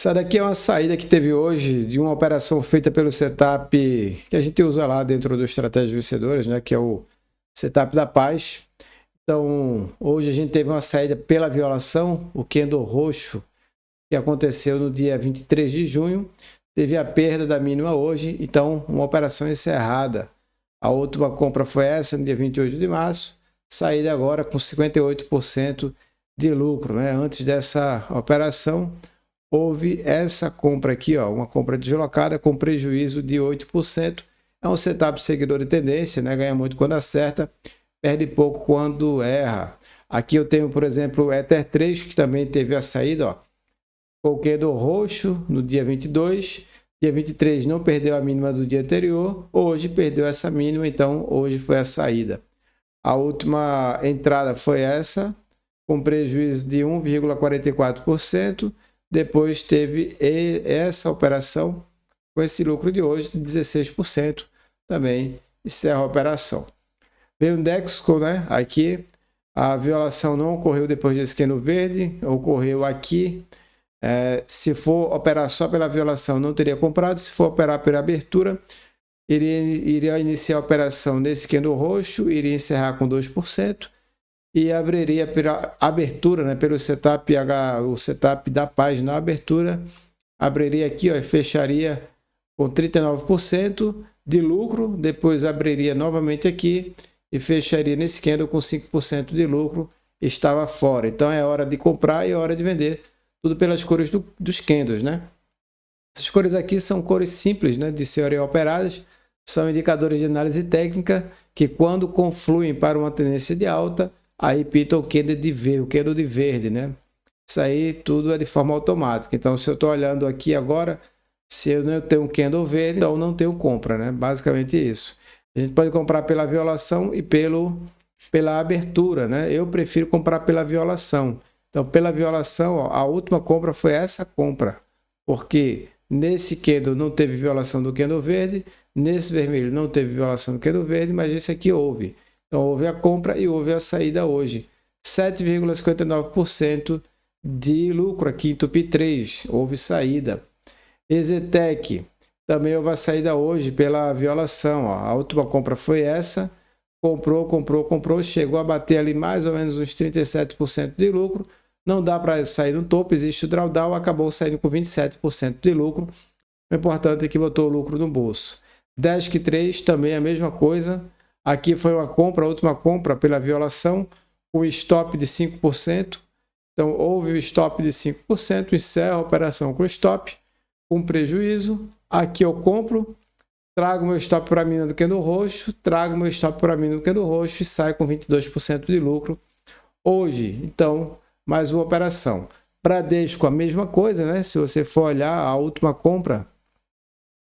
Essa daqui é uma saída que teve hoje de uma operação feita pelo setup que a gente usa lá dentro do Estratégias Vencedoras, né? Que é o setup da paz. Então, hoje a gente teve uma saída pela violação, o candle roxo, que aconteceu no dia 23 de junho. Teve a perda da mínima hoje, então uma operação encerrada. A última compra foi essa, no dia 28 de março. Saída agora com 58% de lucro, né? Antes dessa operação, houve essa compra aqui, ó, uma compra deslocada com prejuízo de 8%. É um setup seguidor de tendência, né? Ganha muito quando acerta, perde pouco quando erra. Aqui eu tenho, por exemplo, o Ether 3, que também teve a saída, ó. O candle roxo no dia 22, dia 23 não perdeu a mínima do dia anterior, hoje perdeu essa mínima, então hoje foi a saída. A última entrada foi essa, com prejuízo de 1,44%. Depois teve essa operação com esse lucro de hoje de 16%. Também encerra a operação. Veio o Dexco, né? Aqui a violação não ocorreu depois desse candle verde, ocorreu aqui. Se for operar só pela violação, não teria comprado. Se for operar pela abertura, iria iniciar a operação nesse candle roxo, iria encerrar com 2%. E abriria pela abertura, né, pelo setup o setup da página abertura, abriria aqui, ó, e fecharia com 39% de lucro, depois abriria novamente aqui e fecharia nesse candle com 5% de lucro, estava fora. Então é hora de comprar e é hora de vender, tudo pelas cores dos candles, né? Essas cores aqui são cores simples, né, de serem operadas, são indicadores de análise técnica que, quando confluem para uma tendência de alta, aí pinta o candle de verde, né? Isso aí tudo é de forma automática. Então, se eu estou olhando aqui agora, se eu não tenho um candle verde, então não tenho compra, né? Basicamente isso. A gente pode comprar pela violação e pela abertura, né? Eu prefiro comprar pela violação. Então, pela violação, ó, a última compra foi essa compra, porque nesse candle não teve violação do candle verde, nesse vermelho não teve violação do candle verde, mas esse aqui houve. Então, houve a compra e houve a saída hoje. 7,59% de lucro aqui em Tupi 3. Houve saída. Exetec. Também houve a saída hoje pela violação. Ó. A última compra foi essa. Comprou. Chegou a bater ali mais ou menos uns 37% de lucro. Não dá para sair no topo. Existe o drawdown. Acabou saindo com 27% de lucro. O importante é que botou o lucro no bolso. Desk 3 também a mesma coisa. Aqui foi uma compra, a última compra pela violação, com stop de 5%. Então, houve o stop de 5%, encerra a operação com stop, com prejuízo. Aqui eu compro, trago meu stop para a mina do candle roxo, trago meu stop para a mina do candle roxo e saio com 22% de lucro hoje. Então, mais uma operação. Bradesco, a mesma coisa, né? Se você for olhar a última compra,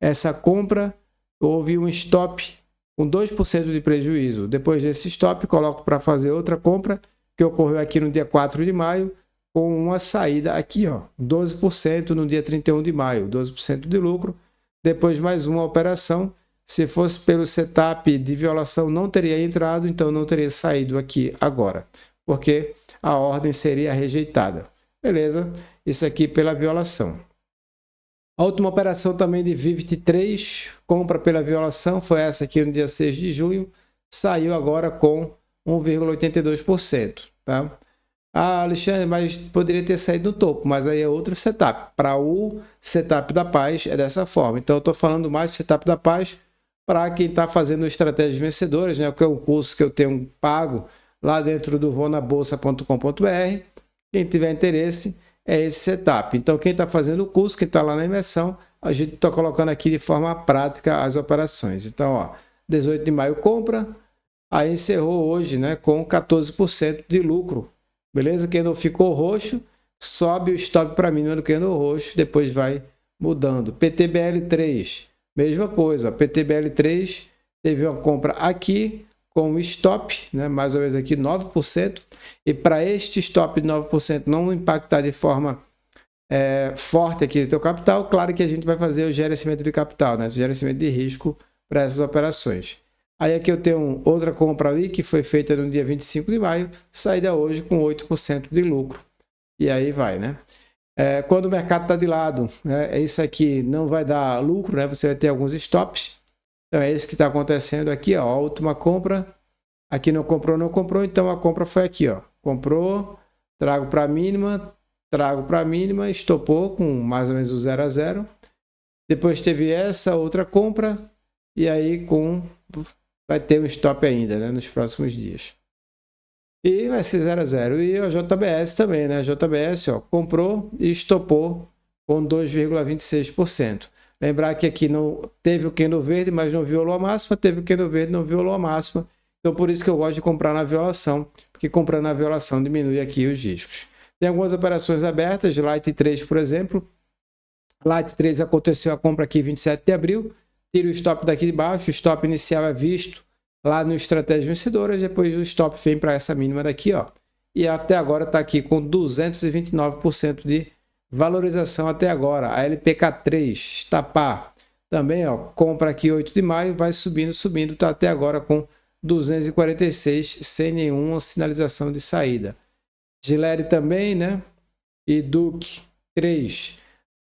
essa compra, houve um stop com 2% de prejuízo. Depois desse stop, coloco para fazer outra compra, que ocorreu aqui no dia 4 de maio, com uma saída aqui, ó, 12% no dia 31 de maio, 12% de lucro. Depois mais uma operação. Se fosse pelo setup de violação, não teria entrado, então não teria saído aqui agora, porque a ordem seria rejeitada. Beleza? Isso aqui pela violação. A última operação também de Vivit 3, compra pela violação, foi essa aqui no dia 6 de junho, saiu agora com 1,82%. Tá? Ah, Alexandre, mas poderia ter saído no topo, mas aí é outro setup. Para o setup da paz é dessa forma. Então eu estou falando mais do setup da paz para quem está fazendo estratégias vencedoras, né? Que é um curso que eu tenho pago lá dentro do vonabolsa.com.br. Quem tiver interesse, é esse setup. Então, quem está fazendo o curso, quem está lá na imersão, a gente está colocando aqui de forma prática as operações. Então, ó, 18 de maio compra, aí encerrou hoje, né, com 14% de lucro. Beleza? Quem não ficou roxo, sobe o stop para mínima do candle roxo, depois vai mudando. PTBL3, mesma coisa. PTBL3 teve uma compra aqui com o stop, né, mais ou menos aqui 9%, e para este stop de 9% não impactar de forma forte aqui no teu capital, claro que a gente vai fazer o gerenciamento de capital, né, o gerenciamento de risco para essas operações. Aí aqui eu tenho outra compra ali que foi feita no dia 25 de maio, saída hoje com 8% de lucro. E aí vai, né? Quando o mercado está de lado, né, isso aqui não vai dar lucro, né? Você vai ter alguns stops. Então é isso que está acontecendo aqui, ó. A última compra, aqui não comprou, então a compra foi aqui, ó. Comprou, trago para a mínima, estopou com mais ou menos o 0 a 0. Depois teve essa outra compra e aí vai ter um stop ainda, né, nos próximos dias. E vai ser 0 a 0. E a JBS também, né? A JBS, ó, comprou e estopou com 2,26%. Lembrar que aqui não teve o candle verde, mas não violou a máxima, teve o candle verde, não violou a máxima. Então por isso que eu gosto de comprar na violação, porque comprando na violação diminui aqui os riscos. Tem algumas operações abertas, Light 3, por exemplo. Light 3 aconteceu a compra aqui 27 de abril. Tira o stop daqui de baixo, o stop inicial é visto lá no Estratégias Vencedoras, depois o stop vem para essa mínima daqui, ó. E até agora está aqui com 229% de valorização até agora. A LPK3, Estapar, também, ó, compra aqui 8 de maio, vai subindo, está até agora com 246, sem nenhuma sinalização de saída. Gilead também, né? E Duke 3,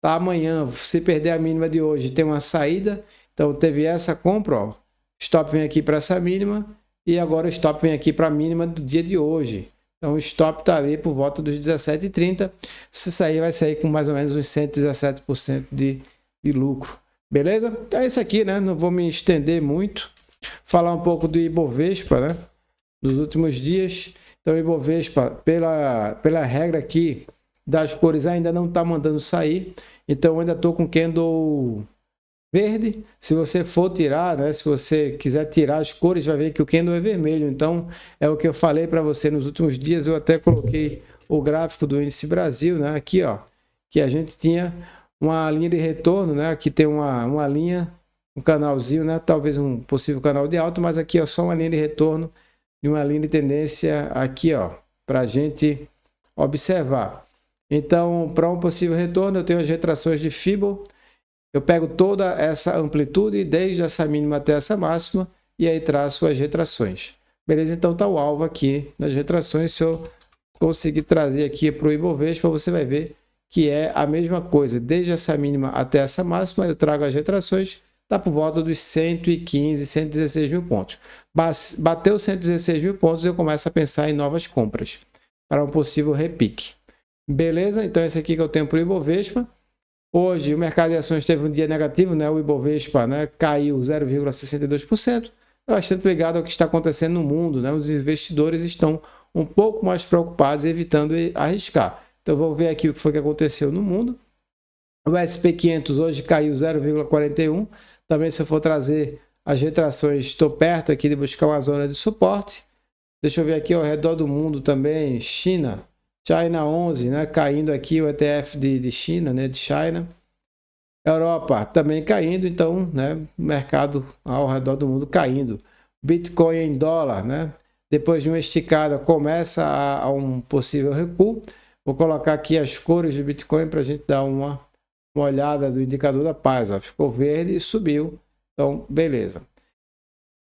tá amanhã, se perder a mínima de hoje, tem uma saída. Então teve essa compra, ó. Stop vem aqui para essa mínima e agora o stop vem aqui para a mínima do dia de hoje. Então o stop está ali por volta dos 17,30. Se sair, vai sair com mais ou menos uns 117% de lucro. Beleza? Então é isso aqui, né? Não vou me estender muito. Falar um pouco do Ibovespa, né? Nos últimos dias. Então o Ibovespa, pela regra aqui das cores, ainda não está mandando sair. Então eu ainda estou com candle verde. Se você for tirar, né, se você quiser tirar as cores, vai ver que o candle é vermelho. Então é o que eu falei para você nos últimos dias. Eu até coloquei o gráfico do índice Brasil, né, aqui, ó, que a gente tinha uma linha de retorno, né, aqui tem uma linha, um canalzinho, né, talvez um possível canal de alta, mas aqui é só uma linha de retorno e uma linha de tendência aqui, ó, para a gente observar. Então, para um possível retorno, eu tenho as retrações de Fibonacci. Eu pego toda essa amplitude, desde essa mínima até essa máxima, e aí traço as retrações. Beleza? Então está o alvo aqui nas retrações. Se eu conseguir trazer aqui para o Ibovespa, você vai ver que é a mesma coisa. Desde essa mínima até essa máxima, eu trago as retrações, está por volta dos 115, 116 mil pontos. Bateu 116 mil pontos, eu começo a pensar em novas compras para um possível repique. Beleza? Então esse aqui que eu tenho para o Ibovespa. Hoje o mercado de ações teve um dia negativo, né? O Ibovespa, né, caiu 0,62%. É bastante ligado ao que está acontecendo no mundo, né? Os investidores estão um pouco mais preocupados, evitando arriscar. Então vou ver aqui o que foi que aconteceu no mundo. O SP500 hoje caiu 0,41%. Também, se eu for trazer as retrações, estou perto aqui de buscar uma zona de suporte. Deixa eu ver aqui ao redor do mundo também. China 11, né, caindo aqui o ETF de China, né, de China. Europa também caindo, então, né, mercado ao redor do mundo caindo. Bitcoin em dólar, né, depois de uma esticada, começa a um possível recuo. Vou colocar aqui as cores do Bitcoin para a gente dar uma olhada do indicador da paz. Ó. Ficou verde e subiu, então beleza.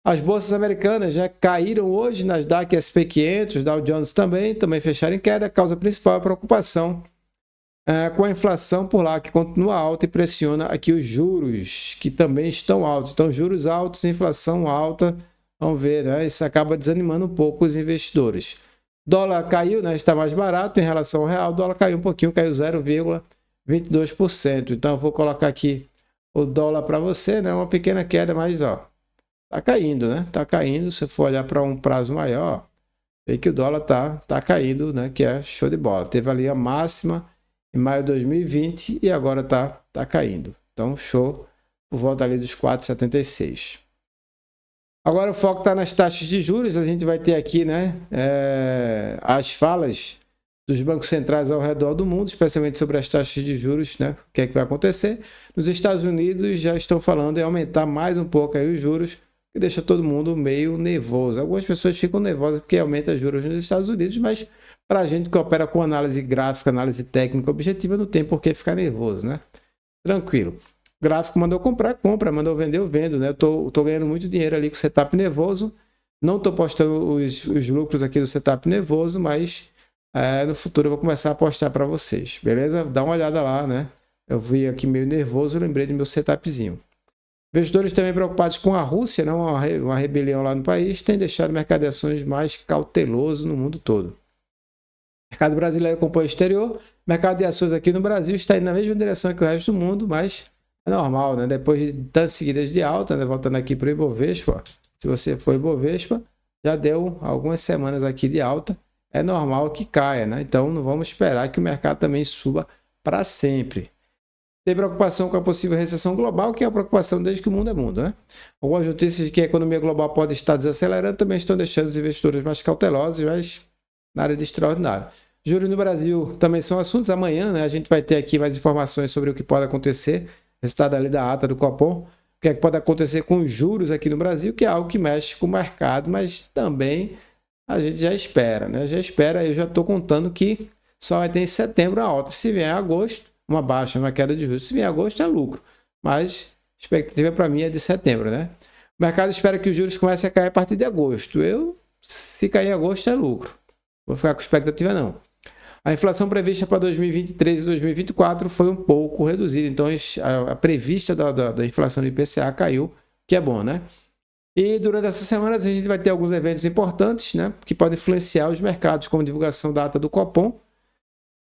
As bolsas americanas já caíram hoje, Nasdaq, SP500, Dow Jones também fecharam em queda. A causa principal é a preocupação com a inflação por lá, que continua alta e pressiona aqui os juros, que também estão altos. Então, juros altos, inflação alta, vamos ver, né? Isso acaba desanimando um pouco os investidores. Dólar caiu, né? Está mais barato em relação ao real. O dólar caiu um pouquinho, caiu 0,22%. Então, eu vou colocar aqui o dólar para você, né? Uma pequena queda, mas ó, tá caindo, né? Tá caindo. Se for olhar para um prazo maior, vê que o dólar tá caindo, né? Que é show de bola. Teve ali a máxima em maio de 2020 e agora tá caindo. Então, show, por volta ali dos 4,76. Agora o foco está nas taxas de juros. A gente vai ter aqui, né, as falas dos bancos centrais ao redor do mundo, especialmente sobre as taxas de juros, né? O que é que vai acontecer? Nos Estados Unidos já estão falando em aumentar mais um pouco aí os juros, que deixa todo mundo meio nervoso. Algumas pessoas ficam nervosas porque aumenta os juros nos Estados Unidos, mas para a gente que opera com análise gráfica, análise técnica objetiva, não tem por que ficar nervoso, né? Tranquilo. O gráfico mandou comprar, compra, mandou vender, eu vendo, né? Eu tô ganhando muito dinheiro ali com o setup nervoso. Não estou postando os lucros aqui do setup nervoso, mas no futuro eu vou começar a postar para vocês, beleza? Dá uma olhada lá, né? Eu vi aqui meio nervoso, eu lembrei do meu setupzinho. Investidores também preocupados com a Rússia, né? Uma rebelião lá no país, tem deixado o mercado de ações mais cauteloso no mundo todo. O mercado brasileiro acompanha o exterior, o mercado de ações aqui no Brasil está indo na mesma direção que o resto do mundo, mas é normal, né? Depois de tantas seguidas de alta, né? Voltando aqui para o Ibovespa, se você for Ibovespa, já deu algumas semanas aqui de alta, é normal que caia, né? Então não vamos esperar que o mercado também suba para sempre. Tem preocupação com a possível recessão global, que é a preocupação desde que o mundo é mundo, né? Algumas notícias de que a economia global pode estar desacelerando também estão deixando os investidores mais cautelosos, mas nada de extraordinário. Juros no Brasil também são assuntos. Amanhã, né, a gente vai ter aqui mais informações sobre o que pode acontecer, resultado ali da ata do Copom, o que é que pode acontecer com os juros aqui no Brasil, que é algo que mexe com o mercado, mas também a gente já espera, né? Já espera, eu já estou contando que só vai ter em setembro a alta. Se vier agosto, uma baixa, uma queda de juros. Se vier agosto, é lucro. Mas a expectativa para mim é de setembro, né? O mercado espera que os juros comecem a cair a partir de agosto. Se cair em agosto, é lucro. Vou ficar com expectativa, não. A inflação prevista para 2023 e 2024 foi um pouco reduzida. Então, a prevista da inflação do IPCA caiu, que é bom, né? E durante essas semanas a gente vai ter alguns eventos importantes, né? Que podem influenciar os mercados, como divulgação da ata do Copom,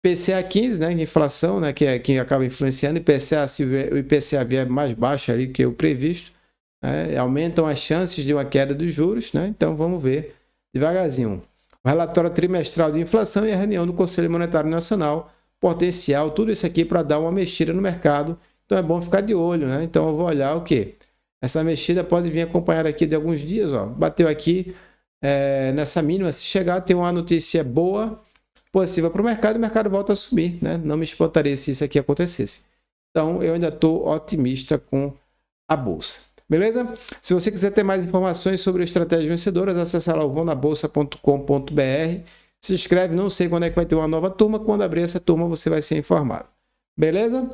IPCA 15, né, inflação, né, que é quem acaba influenciando, IPCA, se o IPCA vier mais baixo ali que o previsto, né, aumentam as chances de uma queda dos juros, né, então vamos ver devagarzinho. O relatório trimestral de inflação e a reunião do Conselho Monetário Nacional, potencial, tudo isso aqui para dar uma mexida no mercado, então é bom ficar de olho, né, então eu vou olhar o quê? Essa mexida pode vir acompanhada aqui de alguns dias, ó, bateu aqui nessa mínima, se chegar tem uma notícia boa, positiva para o mercado volta a subir, né? Não me espantaria se isso aqui acontecesse. Então, eu ainda estou otimista com a Bolsa. Beleza? Se você quiser ter mais informações sobre estratégias vencedoras, acesse lá o vonabolsa.com.br. Se inscreve, não sei quando é que vai ter uma nova turma. Quando abrir essa turma, você vai ser informado. Beleza?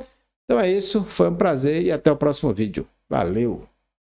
Então é isso, foi um prazer e até o próximo vídeo. Valeu!